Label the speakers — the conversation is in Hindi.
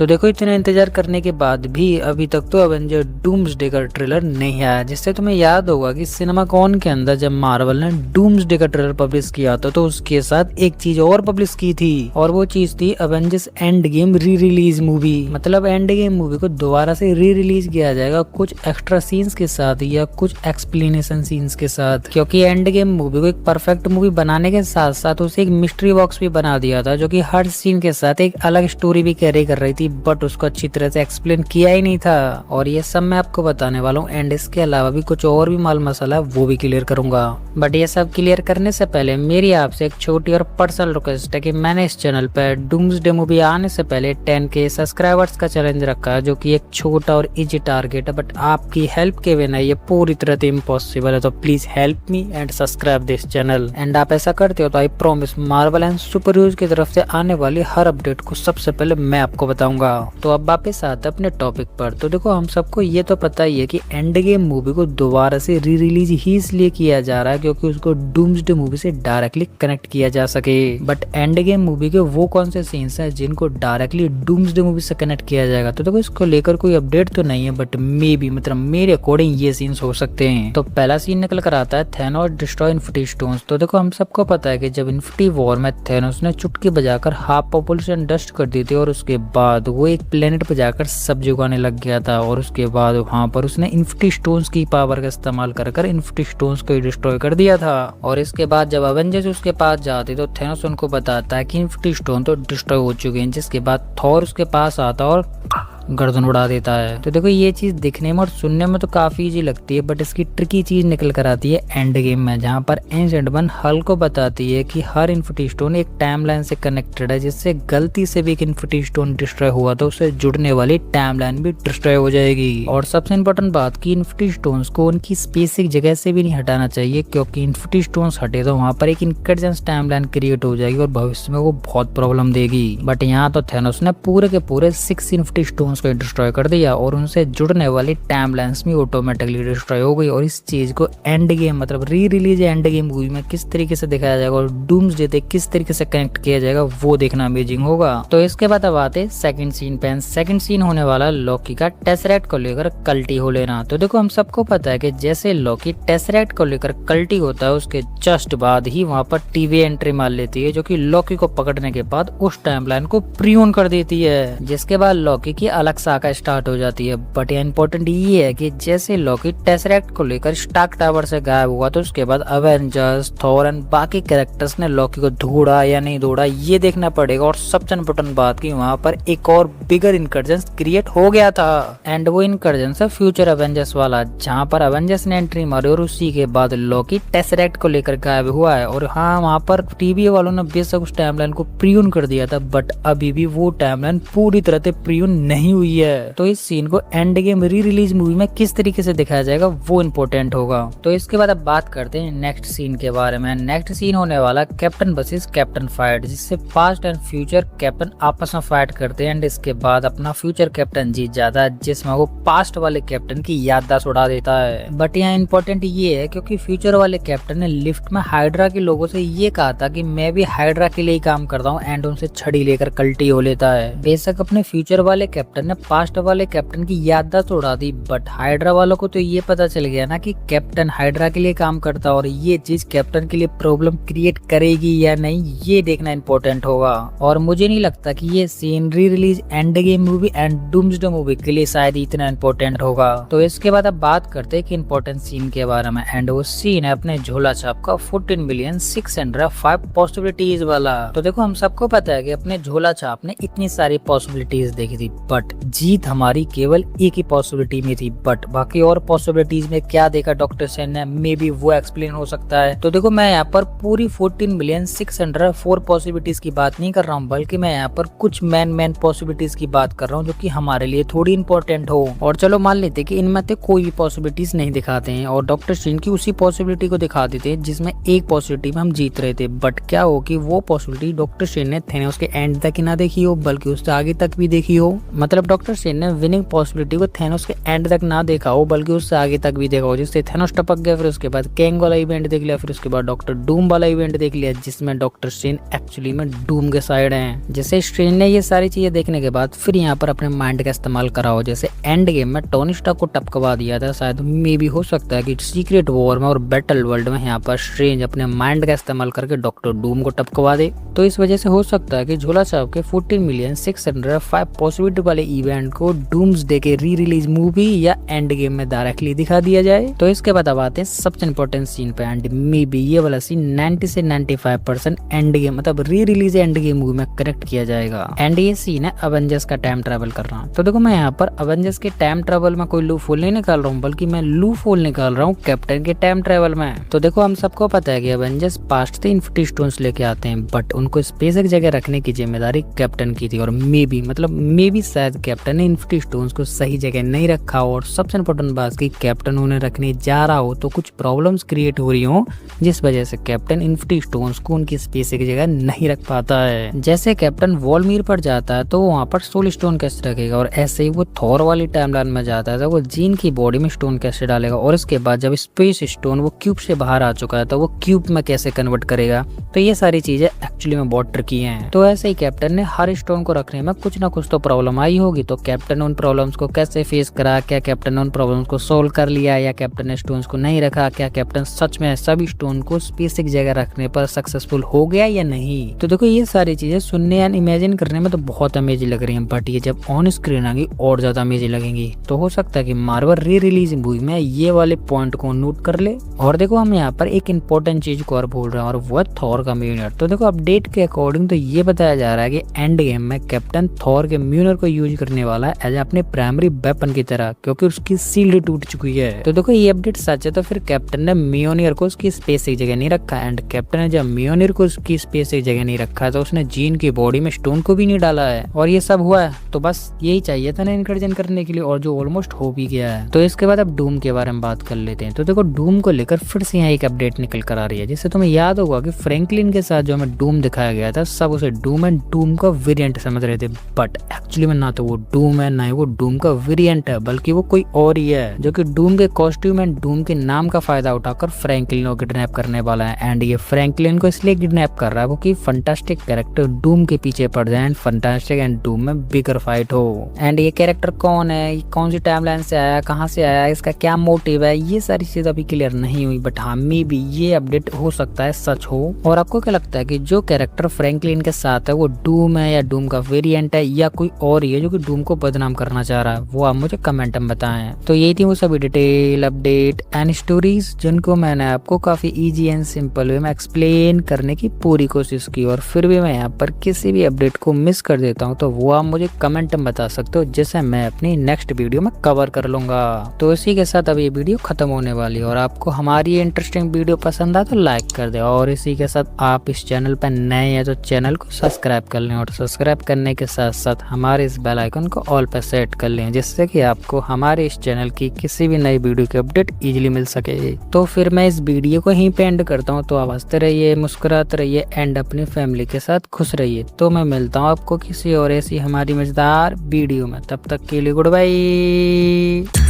Speaker 1: तो देखो इतना इंतजार करने के बाद भी अभी तक तो एवेंजर डूम्सडे का ट्रेलर नहीं आया, जिससे तुम्हें याद होगा कि सिनेमा कॉन के अंदर जब मार्वल ने डूम्सडे का ट्रेलर पब्लिश किया था तो उसके साथ एक चीज और पब्लिश की थी, और वो चीज थी Avengers end game re release movie. मतलब एंड गेम मूवी को दोबारा से री रिलीज किया जाएगा कुछ एक्स्ट्रा सीन्स के साथ या कुछ एक्सप्लेनेशन सीन्स के साथ, क्योंकि एंड गेम मूवी को एक परफेक्ट मूवी बनाने के साथ साथ उसे एक मिस्ट्री बॉक्स भी बना दिया था, जो कि हर सीन के साथ एक अलग स्टोरी भी कैरी कर रही थी, बट उसको अच्छी तरह से एक्सप्लेन किया ही नहीं था। और ये सब मैं आपको बताने वाला हूँ, एंड इसके अलावा भी कुछ और भी माल मसाला है वो भी क्लियर करूंगा। बट ये सब क्लियर करने से पहले मेरी आपसे एक छोटी और पर्सनल रिक्वेस्ट है कि मैंने इस चैनल पर डूम्सडे मूवी आने से पहले 10K सब्सक्राइबर्स का चैलेंज रखा है, जो कि एक छोटा और इजी टारगेट है, बट आपकी हेल्प के बिना ये पूरी तरह से इम्पॉसिबल है। तो please help me and subscribe this channel, and आप ऐसा करते हो तो I promise Marvel and super heroes की तरफ से आने वाली हर अपडेट को सबसे पहले मैं आपको बताऊंगा। तो अब वापस आते अपने टॉपिक पर। तो देखो हम सबको ये तो पता ही है कि एंड गेम मूवी को दोबारा से री रिलीज ही इसलिए किया जा रहा है क्योंकि उसको डूम्सडे मूवी से डायरेक्टली कनेक्ट किया जा सके। बट एंड गेम मूवी के वो कौन से सीन्स हैं जिनको डायरेक्टली डूम्सडे मूवी से कनेक्ट किया जाएगा? तो देखो इसको लेकर कोई अपडेट तो नहीं है, बट मे बी मतलब मेरे अकॉर्डिंग ये सीन्स हो सकते हैं। तो पहला सीन निकल कर आता है थैनोस डिस्ट्रॉय इन्फिनिटी स्टोन्स। तो देखो हम सबको पता है कि जब इन्फिनिटी वॉर में थैनोस ने चुटकी बजाकर हाफ पॉपुलेशन डस्ट कर दी थी और उसके बाद वो एक प्लेनेट पे जाकर सब्जी उगाने लग गया था, और उसके बाद वहां पर उसने इन्फिनिटी स्टोन्स की पावर का इस्तेमाल कर इन्फिनिटी स्टोन्स को डिस्ट्रॉय कर दिया था। और इसके बाद जब एवेंजर्स उसके पास जाते तो थैनोस उनको बताता है कि इन्फिनिटी स्टोन तो डिस्ट्रॉय हो चुके हैं, जिसके बाद थॉर उसके पास आता और गर्दन उड़ा देता है। तो देखो ये चीज दिखने में और सुनने में तो काफी इजी लगती है, बट इसकी ट्रिकी चीज निकल कर आती है एंड गेम में, जहाँ पर एंजेंट वन हल को बताती है कि हर इन्फिनिटी स्टोन एक टाइमलाइन से कनेक्टेड है, जिससे गलती से भी एक इन्फिनिटी स्टोन डिस्ट्रॉय हुआ तो उससे जुड़ने वाली टाइमलाइन भी डिस्ट्रॉय हो जाएगी। और सबसे इम्पोर्टेंट बात की इन्फिनिटी स्टोन्स को उनकी स्पेसिफिक जगह से भी नहीं हटाना चाहिए, क्योंकि इन्फिनिटी स्टोन्स हटे तो वहाँ पर एक इनकर्जेंस टाइमलाइन क्रिएट हो जाएगी और भविष्य में वो बहुत प्रॉब्लम देगी। बट यहाँ तो थैनोस ने पूरे के पूरे 6 इन्फिनिटी स्टोन्स को डिस्ट्रॉय कर दिया और उनसे जुड़ने वाली टाइमलाइंस भी ऑटोमेटिकली डिस्ट्रॉय हो गई। और इस चीज को एंड गेम मतलब री रिलीज एंड गेम मूवी में किस तरीके से दिखाया जाएगा और डूम्सडे तक किस तरीके से कनेक्ट किया जाएगा वो देखना अमेजिंग होगा। तो इसके बाद अब आते सेकंड सीन पे। सेकंड सीन होने वाला लॉकी का टेसरेक्ट को लेकर कल्टी हो लेना। तो देखो हम सबको पता है कि जैसे लॉकी टेसरेक्ट को लेकर कल्टी होता है उसके जस्ट बाद ही वहाँ पर टीवी एंट्री मार लेती है, जो कि लॉकी को पकड़ने के बाद उस टाइमलाइन को प्रीऑन कर देती है, जिसके बाद लॉकी की अलग साका स्टार्ट हो जाती है। बट ये इम्पोर्टेंट ये है कि जैसे लॉकी टेसरेक्ट को लेकर स्टार्क टावर से गायब हुआ तो उसके बाद अवेंजर्स थॉर एंड बाकी कैरेक्टर्स ने लॉकी को ढूंढा या नहीं ढूंढा ये देखना पड़ेगा। और सबसे इम्पोर्टेंट बात की वहाँ पर एक और बिगर इनकर्जन क्रिएट हो गया था, एंड वो इनकर्जन है फ्यूचर अवेंजर्स वाला, जहाँ पर अवेंजर्स ने एंट्री मारी और उसी के बाद लॉकी टेसरेक्ट को लेकर गायब हुआ है। और हाँ वहाँ पर टीवी वालों ने बेशक उस टाइमलाइन को प्रीऑन कर दिया था, बट अभी भी वो टाइमलाइन पूरी तरह से प्रीऑन नहीं हुई है। तो इस सीन को end game re release movie में किस तरीके से दिखाया जाएगा वो इम्पोर्टेंट होगा। तो इसके बाद अब बात करते हैं नेक्स्ट सीन के बारे में। नेक्स्ट सीन होने वाला कैप्टन वर्सेस कैप्टन फाइट, जिससे पास्ट एंड फ्यूचर कैप्टन आपस में फाइट करते हैं, एंड इसके बाद अपना फ्यूचर कैप्टन जीत जाता है, जिसमें वो पास्ट वाले कैप्टन की याददाश्त उड़ा देता है। बट यहाँ इम्पोर्टेंट ये है क्योंकि फ्यूचर वाले कैप्टन ने लिफ्ट में हाइड्रा के लोगों से ये कहा था कि मैं भी हाइड्रा के लिए ही काम करता हूँ, एंड उनसे छड़ी लेकर कल्टी हो लेता है। बेशक अपने फ्यूचर वाले कैप्टन ने पास्ट वाले कैप्टन की याददाश्त उड़ा दी, बट हाइड्रा वालों को तो ये पता चल गया ना कि कैप्टन हाइड्रा के लिए काम करता, और ये चीज कैप्टन के लिए प्रॉब्लम क्रिएट करेगी या नहीं ये देखना इम्पोर्टेंट होगा। और मुझे नहीं लगता कि ये scene re release Endgame movie and Doomsday movie के लिए शायद इतना इम्पोर्टेंट होगा। तो इसके बाद अब बात करते हैं कि इम्पोर्टेंट सीन के बारे में, एंड वो सीन है अपने झोला छाप का 14,605 पॉसिबिलिटीज वाला। तो देखो हम सबको पता है कि अपने झोला छाप ने इतनी सारी पॉसिबिलिटीज देखी थी, बट जीत हमारी केवल एक ही पॉसिबिलिटी में थी, बट बाकी और पॉसिबिलिटीज में क्या देखा डॉक्टर सेन ने मे बी वो एक्सप्लेन हो सकता है। तो देखो मैं यहाँ पर पूरी 14,604 पॉसिबिलिटीज की बात नहीं कर रहा हूँ, बल्कि मैं यहाँ पर कुछ मेन पॉसिबिलिटीज की बात कर रहा हूँ जो कि हमारे लिए थोड़ी इंपॉर्टेंट हो। और चलो मान लेते कि इनमें से कोई भी पॉसिबिलिटीज नहीं दिखाते हैं और डॉक्टर स्ट्रेंज की उसी पॉसिबिलिटी को दिखा देते हैं जिसमें एक पॉसिबिलिटी में हम जीत रहे थे, बट क्या हो कि वो पॉसिबिलिटी डॉक्टर स्ट्रेंज ने थैनोस के एंड तक ही ना देखी हो बल्कि उससे आगे तक भी देखी हो। मतलब मतलब डॉक्टर स्ट्रेंज ने विनिंग पॉसिबिलिटी को थैनोस के एंड तक ना देखा हो, बल्कि उससे आगे तक भी देखा हो, जिससे थैनोस टपक गया। फिर उसके बाद कैंग वाला इवेंट देख लिया, फिर उसके बाद डॉक्टर डूम वाला इवेंट देख लिया, जिसमें डॉक्टर स्ट्रेंज एक्चुअली में डूम के साइड हैं। जैसे स्ट्रेंज ने ये सारी चीजें देखने के बाद फिर यहाँ पर अपने माइंड का इस्तेमाल करा हो, जैसे एंड गेम में टोनी स्टार्क को टपकवा दिया था, शायद मे भी हो सकता है कि सीक्रेट वॉर में और बैटल वर्ल्ड में यहाँ पर स्ट्रेंज अपने माइंड का इस्तेमाल करके डॉक्टर डूम को टपकवा दे। तो इस वजह से हो सकता है कि झोला छाप के 14,605 पॉसिबिलिटी वाले इवेंट को डूम्सडे के री रिलीज मूवी या एंड गेम में डायरेक्टली दिखा दिया जाए। तो इसके बाद अब आते हैं सबसे इंपॉर्टेंट सीन पे, एंड मे बी ये वाला सीन 90 से 95% एंड गेम मतलब री रिलीज एंड गेम मूवी में कनेक्ट किया जाएगा। एंड ये सीन है अवेंजर्स का टाइम ट्रेवल कर रहा हूँ। तो देखो मैं यहाँ पर अवेंजर्स के टाइम ट्रेवल में कोई लूप होल नहीं निकाल रहा हूँ, बल्कि मैं लूप होल निकाल रहा हूँ कैप्टन के टाइम ट्रेवल में। तो देखो हम सबको पता है कि अवेंजर्स पास्ट से इन्फिनिटी स्टोन्स लेके आते हैं, बट उनको स्पेस एक जगह रखने की जिम्मेदारी कैप्टन की थी, और मे बी शायद कैप्टन ने इन्फिनिटी स्टोन्स को सही जगह नहीं रखा, और सबसे इंपॉर्टेंट बात की कैप्टन उन्हें रखने जा रहा हो तो कुछ प्रॉब्लम्स क्रिएट हो रही हो, जिस वजह से कैप्टन इन्फिनिटी स्टोन्स को उनकी स्पेस एक जगह नहीं रख पाता है। जैसे कैप्टन वॉलमीर पर जाता है तो वहाँ पर सोल स्टोन कैसे रखेगा, और ऐसे ही वो थॉर वाली टाइमलाइन में जाता है तो वो जीन की बॉडी में स्टोन कैसे डालेगा, और इसके बाद जब स्पेस स्टोन वो क्यूब से बाहर आ चुका है तो वो क्यूब में कैसे कन्वर्ट करेगा। तो ये सारी चीजें एक्चुअली में बहुत ट्रिकी हैं। तो ऐसे ही कैप्टन ने हर स्टोन को रखने में कुछ ना कुछ तो प्रॉब्लम आई होगी, तो कैप्टन उन प्रॉब्लम्स को कैसे फेस करा, क्या कैप्टन ने उन प्रॉब्लम्स को सोल्व कर लिया, या कैप्टन ने स्टोन्स को नहीं रखा, क्या कैप्टन सच में सभी स्टोन को स्पेसिफिक जगह रखने पर सक्सेसफुल हो गया या नहीं। तो देखो ये सारी चीजें सुनने या इमेजिन करने में तो बहुत अमेजिंग लग रही है, बट ये जब ऑन स्क्रीन आएंगी और ज्यादा अमेजिंग लगेंगी। तो हो सकता है कि मार्वल री रिलीज मूवी में ये वाले पॉइंट को नोट कर ले। और देखो हम यहाँ पर एक इंपॉर्टेंट चीज को और भूल रहे हैं, और वो है थॉर का म्यूनियर। तो देखो अपडेट के अकॉर्डिंग तो ये बताया जा रहा है कि एंड गेम में कैप्टन थॉर के म्यूनियर को यूज करने वाला है एज अपने प्राइमरी वेपन की तरह, क्योंकि उसकी सील्ड टूट चुकी है। तो देखो ये अपडेट सच है, तो फिर कैप्टन ने म्यूनियर को उसकी स्पेस एक जगह नहीं रखा, एंड कैप्टन ने जब म्यूनियर को उसकी स्पेस एक जगह नहीं रखा तो उसने जीन की बॉडी में स्टोन को भी नहीं डाला है, और ये सब हुआ है। तो बस यही चाहिए था ना इनकर्जन करने के लिए, और जो ऑलमोस्ट हो भी गया है। तो इसके बाद अब डूम के बारे में बात कर लेते हैं। तो देखो डूम को लेकर फिर से यहाँ एक अपडेट निकल कर आ रही है, जिससे तुम्हें याद होगा कि फ्रैंकलिन के साथ जो हमें डूम दिखाया गया था सब उसे डूम एंड डूम का वेरिएंट समझ रहे थे, बट एक्चुअली में ना तो वो डूम है ना ही वो डूम का वेरिएंट है, बल्कि वो कोई और ही है, जो कि डूम के कॉस्ट्यूम एंड डूम के नाम का फायदा उठाकर फ्रैंकलिन को किडनैप करने वाला है। एंड ये फ्रैंकलिन को इसलिए किडनैप कर रहा है क्योंकि फंटास्टिक कैरेक्टर डूम के पीछे पड़ जाए एंड फंटास्टिक एंड डूम में बिगर फाइट हो। एंड ये कैरेक्टर कौन है, कौन सी टाइमलाइन से आया, कहाँ से आया, इसका क्या मोटिव है, ये सारी चीज अभी क्लियर नहीं हुई, बट हाँ मे बी ये अपडेट हो सकता है सच हो। और आपको क्या लगता है कि जो कैरेक्टर फ्रैंकलिन के साथ है वो डूम है या डूम का वेरिएंट है, या कोई और ही है जो कि डूम को बदनाम करना चाह रहा है, वो आप मुझे कमेंट में बताएं। तो यही थी वो सभी डिटेल अपडेट एंड स्टोरीज जिनको मैंने आपको काफी इजी एंड सिंपल वे में एक्सप्लेन करने की पूरी कोशिश की, और फिर भी मैं यहाँ पर किसी भी अपडेट को मिस कर देता हूँ तो वो आप मुझे कमेंट में बता सकते हो, जिसे मैं अपनी नेक्स्ट वीडियो में कवर कर लूंगा। तो इसी के साथ अब ये वीडियो खत्म होने वाली है, और आपको हमारी इंटरेस्टिंग वीडियो पसंद आए तो लाइक कर दे, और इसी के साथ आप इस चैनल पर नए हैं तो चैनल को सब्सक्राइब कर लें, और सब्सक्राइब करने के साथ साथ हमारे इस बेल आइकन को ऑल पे सेट कर लें, जिससे कि आपको हमारे इस चैनल की किसी भी नई वीडियो की अपडेट इजीली मिल सके। तो फिर मैं इस वीडियो को यहीं पे एंड करता हूँ। तो आप हंसते रहिए, मुस्कुराते रहिए एंड अपनी फैमिली के साथ खुश रहिए। तो मैं मिलता हूँ आपको किसी और ऐसी हमारी मजेदार वीडियो में, तब तक के लिए गुड बाय।